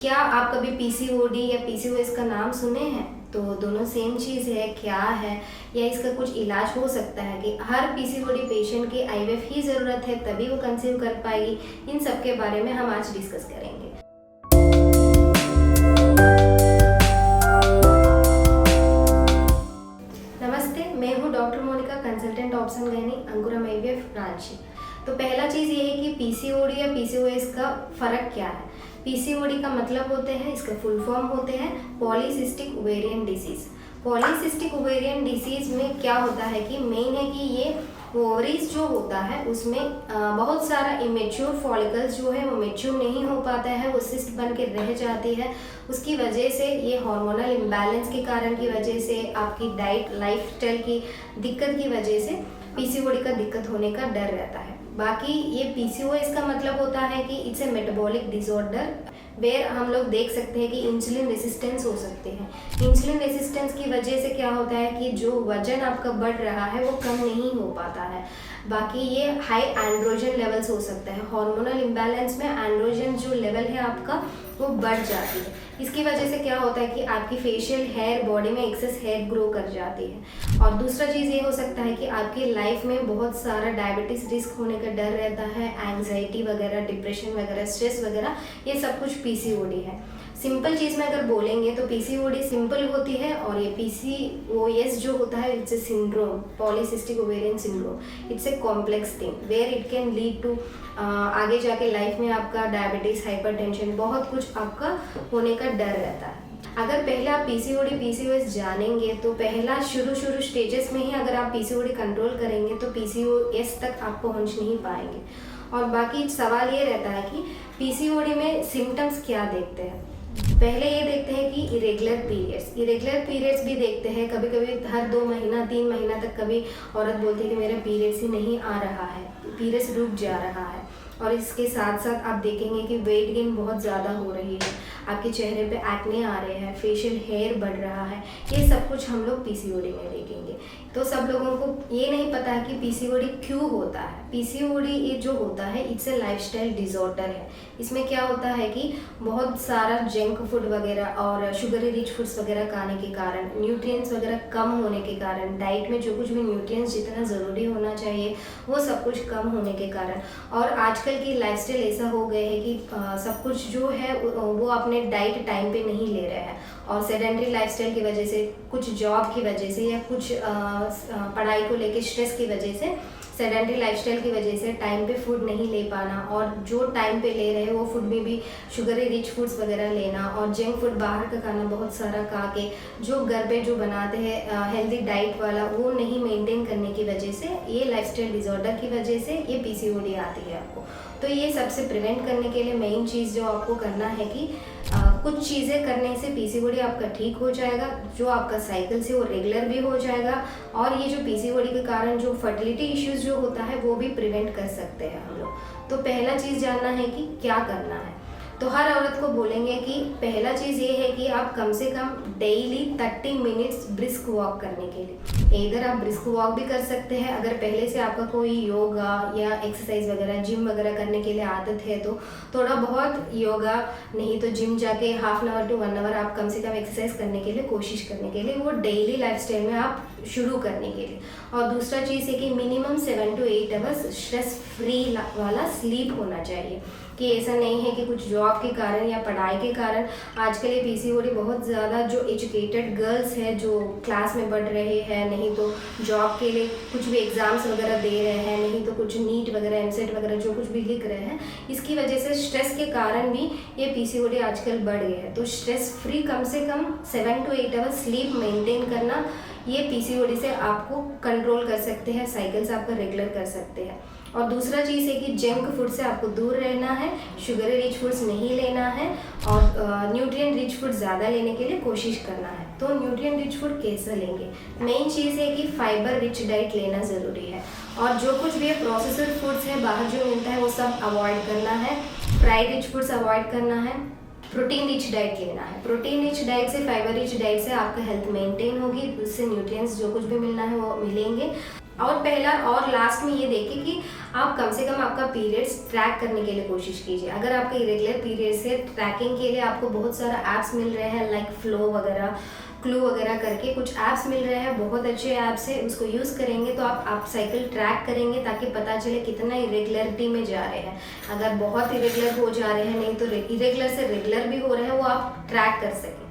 क्या आप कभी पीसीओडी या पीसीओएस का नाम सुने हैं? तो दोनों सेम चीज़ है, क्या है या इसका कुछ इलाज हो सकता है कि हर पीसीओडी पेशेंट की आईवीएफ ही ज़रूरत है तभी वो कंसीव कर पाएगी? इन सब के बारे में हम आज डिस्कस करेंगे। नमस्ते, मैं हूँ doctor Monika, consultant option gynae, Ankuram IVF Ranchi. तो पहला चीज़ ये है कि पीसीओडी या पीसीओएस का फ़र्क क्या है। पीसीओडी का मतलब होते हैं, इसका फुल फॉर्म होते हैं polycystic ovarian disease. Polycystic ovarian disease में क्या होता है कि मेन है कि ये ओवरीज जो होता है उसमें बहुत सारा इमेच्योर फॉलिकल्स जो है वो मेच्योर नहीं हो पाता है, वो सिस्ट बन के रह जाती है। उसकी वजह से ये हार्मोनल इम्बैलेंस के कारण की वजह से, आपकी डाइट लाइफस्टाइल की दिक्कत की वजह से पीसीओडी का दिक्कत होने का डर रहता है। बाकी ये पीसीओएस का मतलब होता है कि it's a metabolic disorder where हम लोग देख सकते हैं कि इंसुलिन रेसिस्टेंस हो सकते हैं। इंसुलिन रेसिस्टेंस की वजह से क्या होता है कि जो वजन आपका बढ़ रहा है वो कम नहीं हो पाता है। बाकी ये हाई एंड्रोजन लेवल्स हो सकता है। हार्मोनल इम्बैलेंस में एंड्रोजन जो लेवल है आपका वो बढ़ जाती है। इसकी वजह से क्या होता है कि आपकी फेशियल हेयर, बॉडी में एक्सेस हेयर ग्रो कर जाती है। और दूसरा चीज़ ये हो सकता है कि आपकी लाइफ में बहुत सारा डायबिटीज़ रिस्क होने का डर रहता है, एंग्जाइटी वगैरह, डिप्रेशन वगैरह, स्ट्रेस वगैरह, ये सब कुछ पीसीओडी है। सिंपल चीज़ में अगर बोलेंगे तो पीसीओडी सिंपल होती है और ये पीसीओएस जो होता है it's a syndrome, polycystic ovarian syndrome. It's a complex thing where it can lead to आगे जाके लाइफ में आपका डायबिटीज़, हाइपरटेंशन, बहुत कुछ आपका होने का डर रहता है। अगर पहले आप पीसीओडी पीसीओएस जानेंगे तो पहला शुरू स्टेजेस में ही अगर आप पीसीओडी कंट्रोल करेंगे तो पीसीओएस तक आप पहुंच नहीं पाएंगे। और बाकी सवाल ये रहता है कि पीसीओडी में सिम्टम्स क्या देखते हैं। पहले ये देखते हैं कि इरेगुलर पीरियड्स भी देखते हैं। कभी कभी हर 2 महीना 3 महीना तक कभी औरत बोलती है कि मेरा पीरियड्स ही नहीं आ रहा है, पीरियड्स रुक जा रहा है। और इसके साथ साथ आप देखेंगे कि वेट गेन बहुत ज़्यादा हो रही है, आपके चेहरे पे एक्ने आ रहे हैं, फेशियल हेयर बढ़ रहा है। ये सब कुछ हम लोग पीसीओडी में देखेंगे। तो सब लोगों को ये नहीं पता है कि पीसीओडी क्यों होता है। पीसीओडी ये जो होता है इट्स ए लाइफस्टाइल डिसऑर्डर है। इसमें क्या होता है कि बहुत सारा जंक फूड वगैरह और शुगरी रिच फूड्स वगैरह खाने के कारण, न्यूट्रिएंट्स वगैरह कम होने के कारण, डाइट में जो कुछ भी न्यूट्रिएंट्स जितना ज़रूरी होना चाहिए वो सब कुछ कम होने के कारण, और आजकल की लाइफस्टाइल ऐसा हो गए है कि सब कुछ जो है वो अपने डाइट टाइम पे नहीं ले रहे हैं। और सेडेंटरी लाइफस्टाइल की वजह से, कुछ जॉब की वजह से या कुछ पढ़ाई को लेके स्ट्रेस की वजह से, सेडेंटरी लाइफस्टाइल की वजह से टाइम पे फूड नहीं ले पाना, और जो टाइम पे ले रहे हैं वो फूड में भी शुगरी रिच फूड्स वगैरह लेना, और जंक फूड बाहर का खाना बहुत सारा खा के जो घर पे जो बनाते हैं हेल्दी डाइट वाला वो नहीं मेंटेन करने की वजह से, ये लाइफस्टाइल डिसऑर्डर की वजह से ये पीसीओडी आती है आपको। तो ये सबसे प्रिवेंट करने के लिए मेन चीज़ जो आपको करना है कि कुछ चीज़ें करने से पीसीओडी आपका ठीक हो जाएगा, जो आपका साइकिल से वो रेगुलर भी हो जाएगा, और ये जो पीसीओडी के कारण जो फर्टिलिटी इश्यूज जो होता है वो भी प्रिवेंट कर सकते हैं हम लोग। तो पहला चीज़ जानना है कि क्या करना है। तो हर औरत को बोलेंगे कि पहला चीज़ ये है कि आप कम से कम डेली 30 मिनट्स ब्रिस्क वॉक करने के लिए, इधर आप ब्रिस्क वॉक भी कर सकते हैं। अगर पहले से आपका कोई योगा या एक्सरसाइज वगैरह, जिम वगैरह करने के लिए आदत है तो थोड़ा बहुत योगा, नहीं तो जिम जाके ½ आवर to 1 आवर आप कम से कम एक्सरसाइज करने के लिए कोशिश करने के लिए, वो डेली लाइफस्टाइल में आप शुरू करने के लिए। और दूसरा चीज़ है कि minimum 7 to 8 hours stress free वाला स्लीप होना चाहिए। कि ऐसा नहीं है कि कुछ जॉब के कारण या पढ़ाई के कारण आजकल ये पीसीओडी बहुत ज़्यादा जो एजुकेटेड गर्ल्स हैं जो क्लास में बढ़ रहे हैं, नहीं तो जॉब के लिए कुछ भी एग्ज़ाम्स वगैरह दे रहे हैं, नहीं तो कुछ नीट वगैरह, एमसेट वगैरह जो कुछ भी लिख रहे हैं, इसकी वजह से स्ट्रेस के कारण भी ये पीसीओडी आजकल बढ़ गया है। तो स्ट्रेस फ्री कम से कम 7 to 8 आवर्स स्लीप मेंटेन करना, ये पीसीओडी से आपको कंट्रोल कर सकते हैं, साइकिल्स आपका रेगुलर कर सकते हैं। और दूसरा चीज़ है कि जंक फूड से आपको दूर रहना है, शुगर रिच फूड्स नहीं लेना है, और न्यूट्रिएंट रिच फूड ज़्यादा लेने के लिए कोशिश करना है। तो न्यूट्रिएंट रिच फूड कैसे लेंगे? मेन चीज़ है कि फाइबर रिच डाइट लेना ज़रूरी है, और जो कुछ भी प्रोसेसड फूड्स है बाहर जो मिलता है वो सब अवॉइड करना है। फ्राइड रिच फूड्स अवॉइड करना है। प्रोटीन रिच डाइट लेना है। प्रोटीन रिच डाइट से, फाइबर रिच डाइट से आपका हेल्थ मेंटेन होगी, उससे न्यूट्रिएंट्स जो कुछ भी मिलना है वो मिलेंगे। और पहला और लास्ट में ये देखें कि आप कम से कम आपका पीरियड्स ट्रैक करने के लिए कोशिश कीजिए। अगर आपके इरेगुलर पीरियड्स है, ट्रैकिंग के लिए आपको बहुत सारा ऐप्स मिल रहे हैं लाइक फ्लो वगैरह, क्लू वगैरह करके कुछ ऐप्स मिल रहे हैं, बहुत अच्छे ऐप्स है, उसको यूज़ करेंगे तो आप साइकिल ट्रैक करेंगे ताकि पता चले कितना इरेगुलरिटी में जा रहे हैं। अगर बहुत इरेगुलर हो जा रहे हैं, नहीं तो इरेगुलर से रेगुलर भी हो रहे हैं, वो आप ट्रैक कर सकें।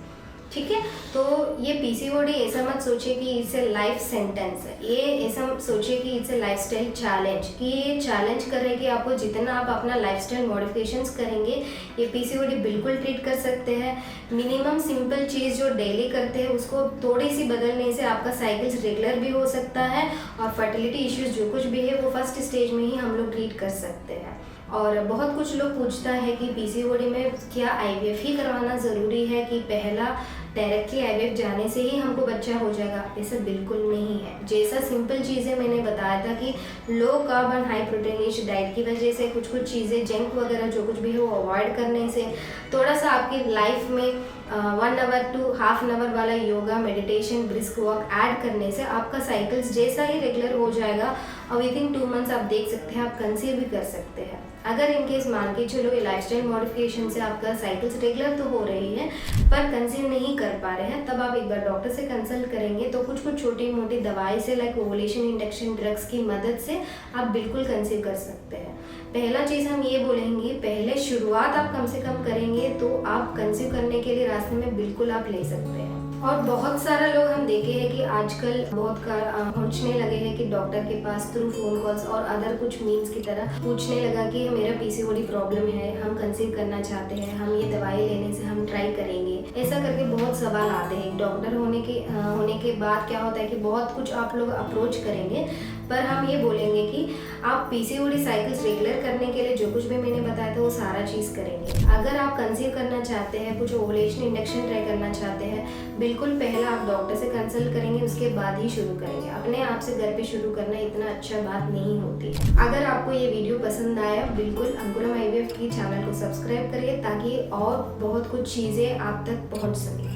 ठीक है, तो ये पीसीओडी ऐसा मत सोचिए कि इट्स ए लाइफ सेंटेंस है, ये ऐसा सोचिए कि इट्स ए लाइफस्टाइल चैलेंज, कि ये चैलेंज कर रहे हैं कि आपको जितना आप अपना लाइफस्टाइल मॉडिफिकेशंस करेंगे ये पीसीओडी बिल्कुल ट्रीट कर सकते हैं। मिनिमम सिंपल चीज़ जो डेली करते हैं उसको थोड़ी सी बदलने से आपका साइकिल्स रेगुलर भी हो सकता है और फर्टिलिटी इश्यूज जो कुछ भी है वो फर्स्ट स्टेज में ही हम लोग ट्रीट कर सकते हैं। और बहुत कुछ लोग पूछता है कि पीसीओडी में क्या आईवीएफ ही करवाना ज़रूरी है, कि पहला डायरेक्टली आईवीएफ जाने से ही हमको बच्चा हो जाएगा? ऐसा बिल्कुल नहीं है। जैसा सिंपल चीज़ें मैंने बताया था कि low carb and high protein rich diet की वजह से कुछ चीज़ें जंक वगैरह जो कुछ भी है वो अवॉइड करने से, थोड़ा सा आपकी लाइफ में 1 hour to half an hour वाला yoga, meditation, brisk walk add करने से आपका साइकिल्स जैसा ही रेगुलर हो जाएगा और विदिन 2 मंथ्स आप देख सकते हैं, आप कंसीव भी कर सकते हैं। अगर इनकेस मान के चलो ये लाइफस्टाइल मॉडिफिकेशन से आपका साइकिल्स रेगुलर तो हो रही है पर कंसीव नहीं कर पा रहे हैं, तब आप एक बार डॉक्टर से कंसल्ट करेंगे तो कुछ छोटी मोटी दवाई से लाइक ओवुलेशन इंडक्शन ड्रग्स की मदद से आप बिल्कुल कंसीव कर सकते हैं। पहला चीज़ हम ये बोलेंगे, पहले शुरुआत आप कम से कम करेंगे तो आप कंसीव करने के लिए रास्ते में बिल्कुल आप ले सकते हैं। और बहुत सारा लोग हम देखे हैं कि आजकल बहुत पहुंचने लगे हैं कि डॉक्टर के पास थ्रू फोन कॉल्स और अदर कुछ मीन्स की तरह पूछने लगा कि मेरा पीसीओडी प्रॉब्लम है, हम कंसीव करना चाहते हैं, हम ये दवाई लेने से हम ट्राई करेंगे, ऐसा करके बहुत सवाल आते हैं। डॉक्टर होने के बाद क्या होता है कि बहुत कुछ आप लोग अप्रोच करेंगे, पर हम ये बोलेंगे कि आप पीसीओडी साइकिल्स रेगुलर करने के लिए जो कुछ भी मैंने बताया था वो सारा चीज़ करेंगे। अगर आप कंसीव करना चाहते हैं, कुछ ओवुलेशन इंडक्शन ट्राई करना चाहते हैं, बिल्कुल पहला आप डॉक्टर से कंसल्ट करेंगे, उसके बाद ही शुरू करेंगे। अपने आप से घर पे शुरू करना इतना अच्छा बात नहीं होती। अगर आपको ये वीडियो पसंद आया, बिल्कुल अंकुरम आईवीएफ की चैनल को सब्सक्राइब करिए ताकि और बहुत कुछ चीज़ें आप तक पहुँच सके।